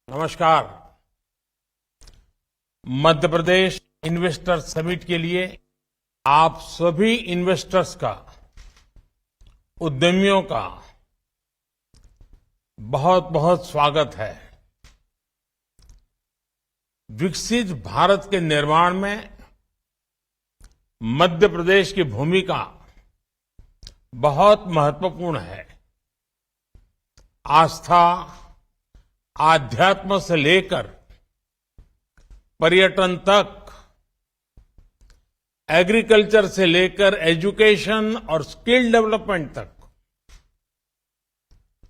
नमस्कार। Madhya Pradesh investor summit के लिए आप सभी इन्वेस्टर्स का, उद्यमियों का बहुत बहुत स्वागत है। विकसित भारत के निर्माण में मध्य प्रदेश की भूमिका बहुत महत्वपूर्ण है। आस्था, आध्यात्म से लेकर पर्यटन तक, एग्रीकल्चर से लेकर एजुकेशन और स्किल डेवलपमेंट तक,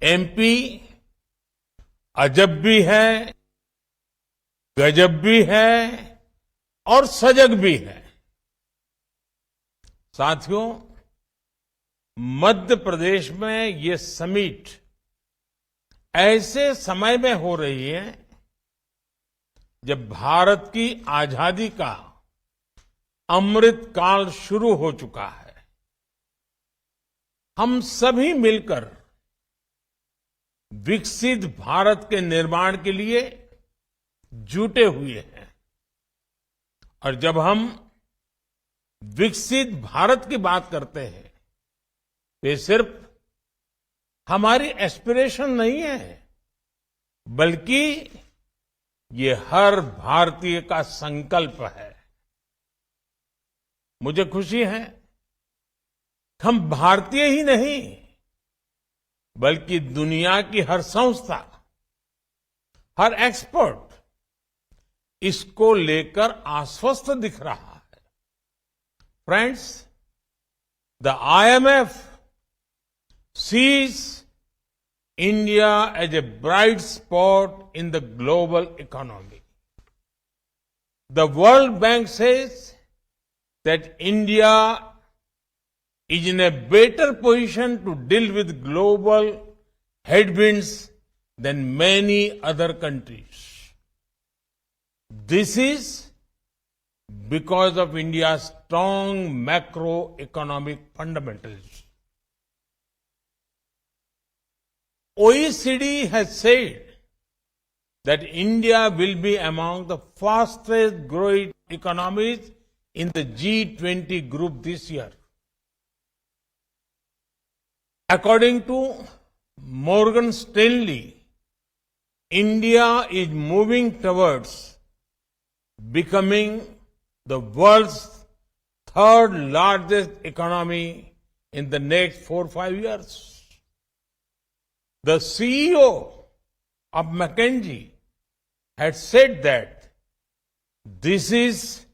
एमपी अजब भी है, गजब भी है और सजग भी है। साथियों, मध्य प्रदेश में ये समिट ऐसे समय में हो रही है जब भारत की आजादी का अमृत काल शुरू हो चुका है। हम सभी मिलकर विकसित भारत के निर्माण के लिए जुटे हुए हैं। और जब हम विकसित भारत की बात करते हैं तो ये सिर्फ हमारी एस्पिरेशन नहीं है, बल्कि ये हर भारतीय का संकल्प है। मुझे खुशी है हम भारतीय ही नहीं, बल्कि दुनिया की हर संस्था, हर एक्सपर्ट इसको लेकर आश्वस्त दिख रहा है। Friends, the IMF sees India as a bright spot in the global economy. The World Bank says that India is in a better position to deal with global headwinds than many other countries. This is because of India's strong macroeconomic fundamentals. OECD has said that India will be among the fastest growing economies in the G20 group this year. According to Morgan Stanley, India is moving towards becoming the world's third largest economy in the next 4 or 5 years. The CEO of McKinsey had said that this is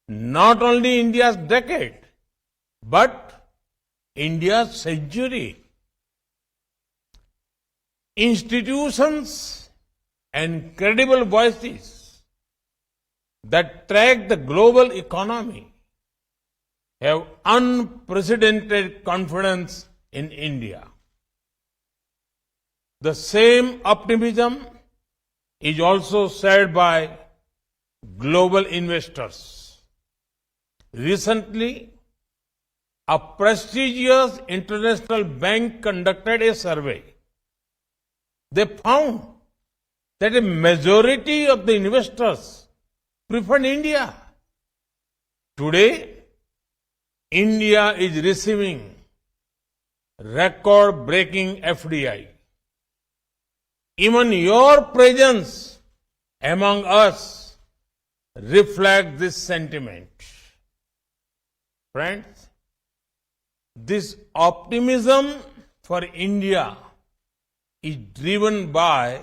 not only India's decade, but India's century. Institutions and credible voices that track the global economy have unprecedented confidence in India. The same optimism is also shared by global investors. Recently, a prestigious international bank conducted a survey. They found that a majority of the investors prefer India. Today, India is receiving record-breaking FDI. Even your presence among us reflects this sentiment. Friends, this optimism for India is driven by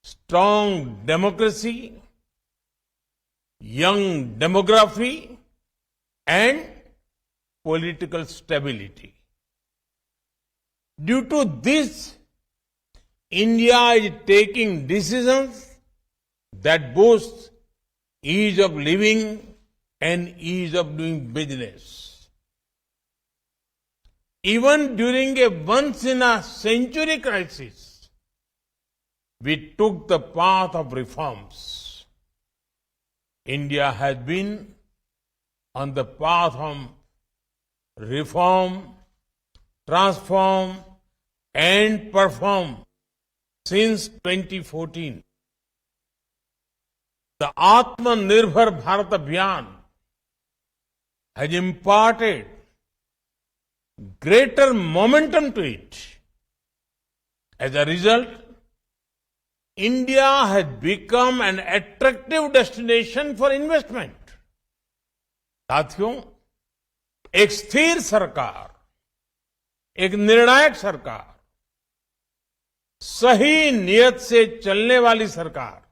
strong democracy, young demography, and political stability. Due to this, India is taking decisions that boost ease of living and ease of doing business. Even during a once-in-a-century crisis, we took the path of reforms. India has been on the path of reform, transform, and perform since 2014. The Atmanirbhar Bharat Abhiyan has imparted greater momentum to it. As a result, India has become an attractive destination for investment. साथियों, एक स्थिर सरकार, एक निर्णायक सरकार, सही नियत से चलने वाली सरकार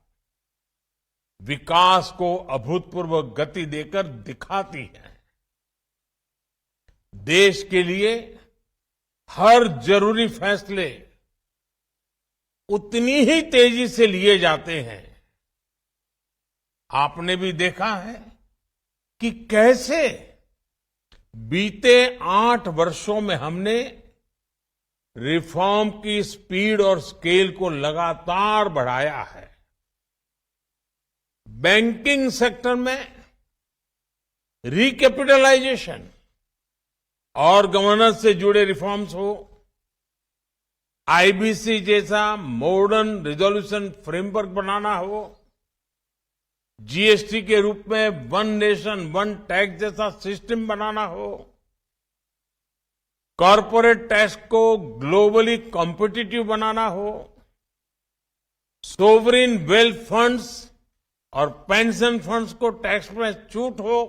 विकास को अभूतपूर्व गति देकर दिखाती है। देश के लिए हर जरूरी फैसले उतनी ही तेजी से लिए जाते हैं। आपने भी देखा है कि कैसे बीते 8 वर्षों में हमने रिफॉर्म की स्पीड और स्केल को लगातार बढ़ाया है। बैंकिंग सेक्टर में रिकैपिटलाइजेशन और गवर्नेंस से जुड़े रिफॉर्म्स हो, आईबीसी जैसा मॉडर्न रिजोल्यूशन फ्रेमवर्क बनाना हो, जीएसटी के रूप में वन नेशन वन टैक्स जैसा सिस्टम बनाना हो, कॉरपोरेट टैक्स को ग्लोबली कॉम्पिटिटिव बनाना हो, सोवरिन वेल्थ फंड्स और पेंशन फंड्स को टैक्स में छूट हो,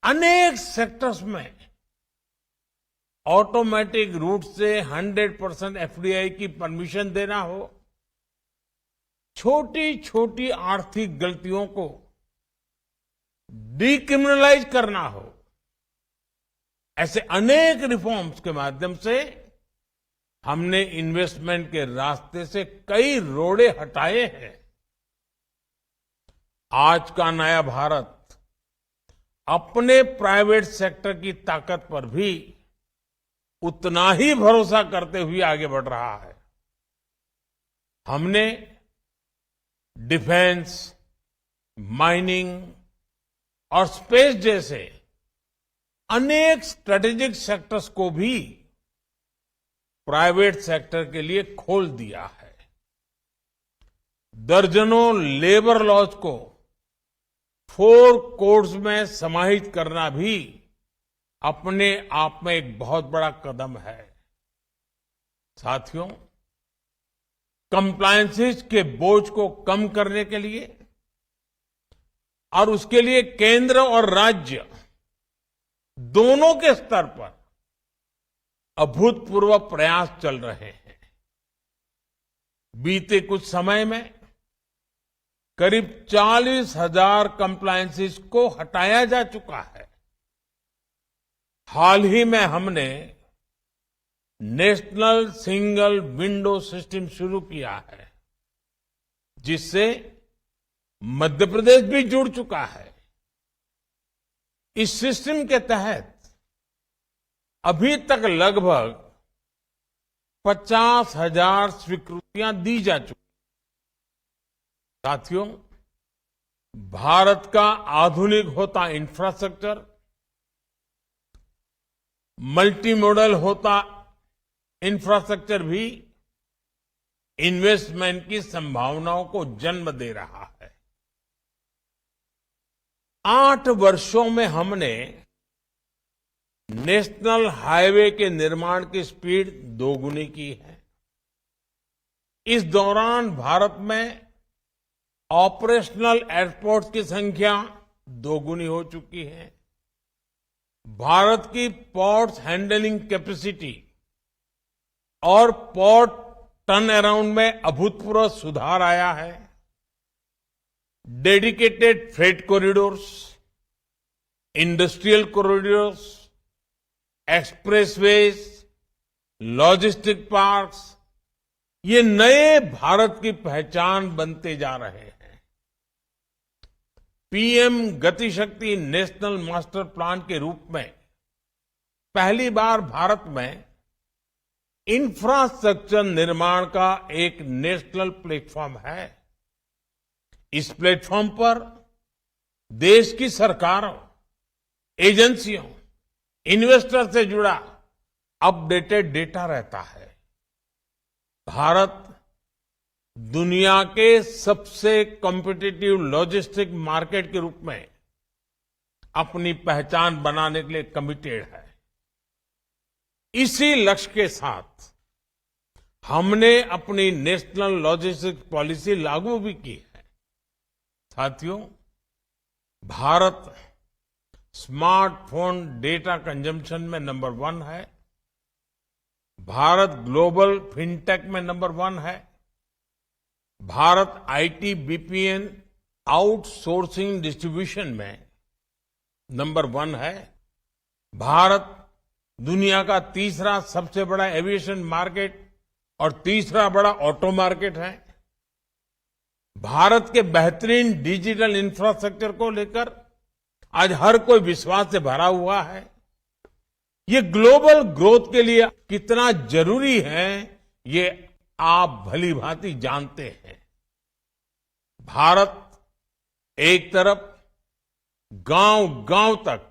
अनेक सेक्टर्स में ऑटोमेटिक रूट से 100% एफडीआई की परमिशन देना हो, छोटी छोटी आर्थिक गलतियों को डिक्रिमिनलाइज करना हो, ऐसे अनेक रिफॉर्म्स के माध्यम से हमने इन्वेस्टमेंट के रास्ते से कई रोड़े हटाए हैं। आज का नया भारत अपने प्राइवेट सेक्टर की ताकत पर भी उतना ही भरोसा करते हुए आगे बढ़ रहा है। हमने डिफेंस, माइनिंग और स्पेस जैसे अनेक स्ट्रेटेजिक सेक्टर्स को भी प्राइवेट सेक्टर के लिए खोल दिया है। दर्जनों लेबर लॉज को 4 कोड्स में समाहित करना भी अपने आप में एक बहुत बड़ा कदम है। साथियों, कंप्लायंसेस के बोझ को कम करने के लिए और उसके लिए केंद्र और राज्य दोनों के स्तर पर अभूतपूर्व प्रयास चल रहे हैं। बीते कुछ समय में करीब 40,000 कंप्लायंसेस को हटाया जा चुका है। हाल ही में हमने नेशनल सिंगल विंडो सिस्टम शुरू किया है, जिससे मध्य प्रदेश भी जुड़ चुका है। इस सिस्टम के तहत अभी तक लगभग 50,000 स्वीकृतियां दी जा चुकी। साथियों, भारत का आधुनिक होता इंफ्रास्ट्रक्चर, मल्टी मॉडल होता इंफ्रास्ट्रक्चर भी इन्वेस्टमेंट की संभावनाओं को जन्म दे रहा है। 8 वर्षों में हमने नेशनल हाईवे के निर्माण की स्पीड दोगुनी की है। इस दौरान भारत में ऑपरेशनल एयरपोर्ट्स की संख्या दोगुनी हो चुकी है। भारत की पोर्ट्स हैंडलिंग कैपेसिटी और पोर्ट टर्न अराउंड में अभूतपूर्व सुधार आया है। Dedicated freight corridors, industrial corridors, expressways, logistic parks, ये नए भारत की पहचान बनते जा रहे हैं। पीएम गति शक्ति नेशनल मास्टर प्लान के रूप में पहली बार भारत में इंफ्रास्ट्रक्चर निर्माण का एक नेशनल प्लेटफॉर्म है। इस प्लेटफॉर्म पर देश की सरकारों, एजेंसियों, इन्वेस्टर से जुड़ा अपडेटेड डेटा रहता है। भारत दुनिया के सबसे कॉम्पिटिटिव लॉजिस्टिक मार्केट के रूप में अपनी पहचान बनाने के लिए कमिटेड है। इसी लक्ष्य के साथ हमने अपनी नेशनल लॉजिस्टिक्स पॉलिसी लागू भी की है। साथियों, भारत स्मार्टफोन डेटा कंजम्पशन में नंबर 1 है। भारत ग्लोबल फिनटेक में नंबर 1 है। Bharat IT BPN outsourcing distribution में नंबर 1 है। भारत दुनिया का तीसरा सबसे बड़ा एविएशन मार्केट और तीसरा बड़ा ऑटो मार्केट है। भारत के बेहतरीन डिजिटल इंफ्रास्ट्रक्चर को लेकर आज हर कोई विश्वास से भरा हुआ है। ये ग्लोबल ग्रोथ के लिए कितना जरूरी है, ये आप भली भांति जानते हैं। भारत एक तरफ गांव-गांव तक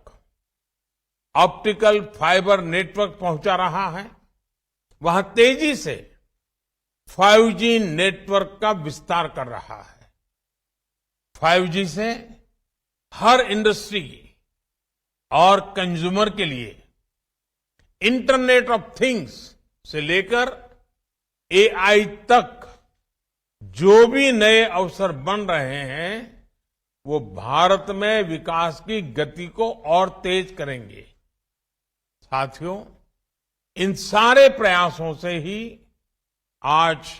ऑप्टिकल फाइबर नेटवर्क पहुंचा रहा है, वहां तेजी से 5G नेटवर्क का विस्तार कर रहा है। 5G से हर इंडस्ट्री और कंज्यूमर के लिए इंटरनेट ऑफ थिंग्स से लेकर AI तक जो भी नए अवसर बन रहे हैं, वो भारत में विकास की गति को और तेज करेंगे। साथियों, इन सारे प्रयासों से ही आज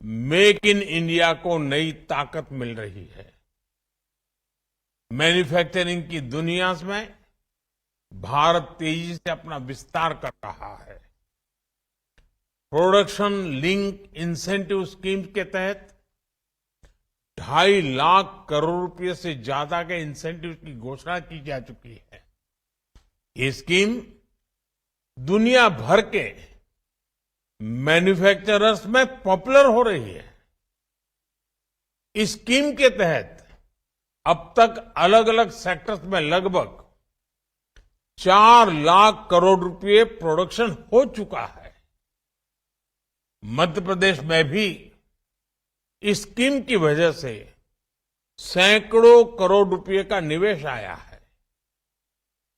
मेक इन इंडिया को नई ताकत मिल रही है। मैन्युफैक्चरिंग की दुनिया में भारत तेजी से अपना विस्तार कर रहा है। प्रोडक्शन लिंक इंसेंटिव स्कीम के तहत 2.5 लाख करोड़ रुपए से ज्यादा के इंसेंटिव की घोषणा की जा चुकी है। ये स्कीम दुनिया भर के मैन्युफैक्चरर्स में पॉपुलर हो रही है। इस स्कीम के तहत अब तक अलग अलग सेक्टर्स में लगभग 4 लाख करोड़ रुपए प्रोडक्शन हो चुका है। मध्य प्रदेश में भी इस स्कीम की वजह से सैकड़ों करोड़ रुपए का निवेश आया है।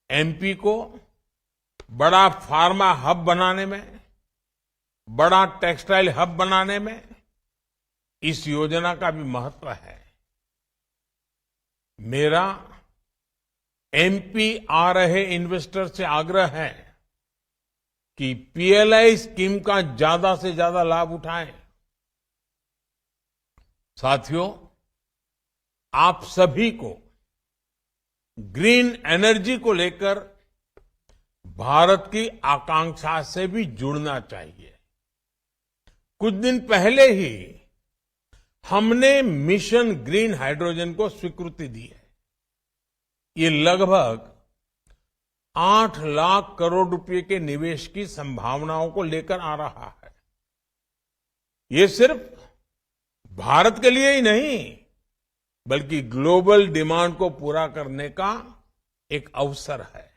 एमपी को बड़ा फार्मा हब बनाने में, बड़ा टेक्सटाइल हब बनाने में इस योजना का भी महत्व है। मेरा एमपी आ रहे इन्वेस्टर से आग्रह है कि पीएलआई स्कीम का ज्यादा से ज्यादा लाभ उठाएं। साथियों, आप सभी को ग्रीन एनर्जी को लेकर भारत की आकांक्षा से भी जुड़ना चाहिए। कुछ दिन पहले ही हमने मिशन ग्रीन हाइड्रोजन को स्वीकृति दी है। ये लगभग 8 लाख करोड़ रुपए के निवेश की संभावनाओं को लेकर आ रहा है। ये सिर्फ भारत के लिए ही नहीं, बल्कि ग्लोबल डिमांड को पूरा करने का एक अवसर है।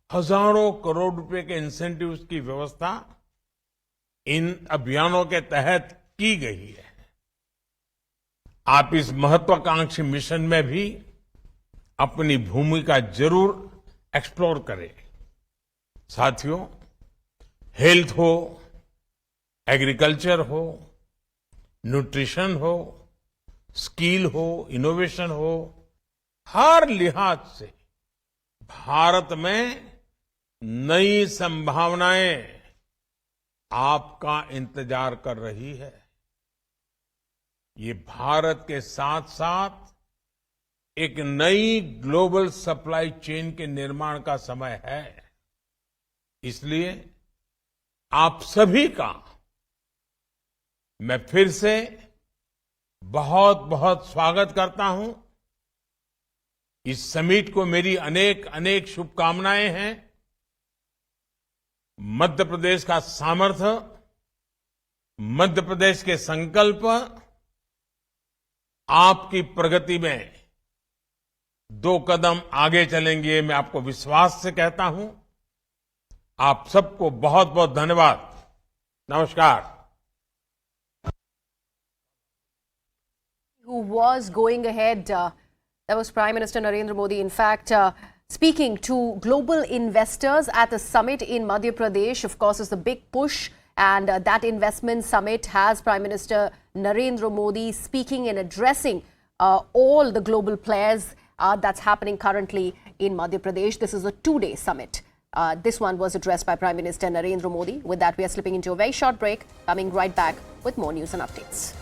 हजारों करोड़ रुपए के इंसेंटिव्स की व्यवस्था इन अभियानों के तहत की गई है। आप इस महत्वाकांक्षी मिशन में भी अपनी भूमिका जरूर एक्सप्लोर करें। साथियों, हेल्थ हो, एग्रीकल्चर हो, न्यूट्रिशन हो, स्किल हो, इनोवेशन हो, हर लिहाज से भारत में नई संभावनाएं आपका इंतजार कर रही है। ये भारत के साथ साथ एक नई ग्लोबल सप्लाई चेन के निर्माण का समय है। इसलिए आप सभी का मैं फिर से बहुत बहुत स्वागत करता हूं। इस समिट को मेरी अनेक अनेक शुभकामनाएं हैं। मध्य प्रदेश का सामर्थ्य, मध्य प्रदेश के संकल्प आपकी प्रगति में 2 कदम आगे चलेंगे, मैं आपको विश्वास से कहता हूं। आप सबको बहुत बहुत धन्यवाद। नमस्कार। was going ahead. That was Prime Minister Narendra Modi, in fact, speaking to global investors at the summit in Madhya Pradesh. Of course, is the big push. And that investment summit has Prime Minister Narendra Modi speaking and addressing all the global players that's happening currently in Madhya Pradesh. This is a two-day summit. This one was addressed by Prime Minister Narendra Modi. With that, we are slipping into a very short break, coming right back with more news and updates.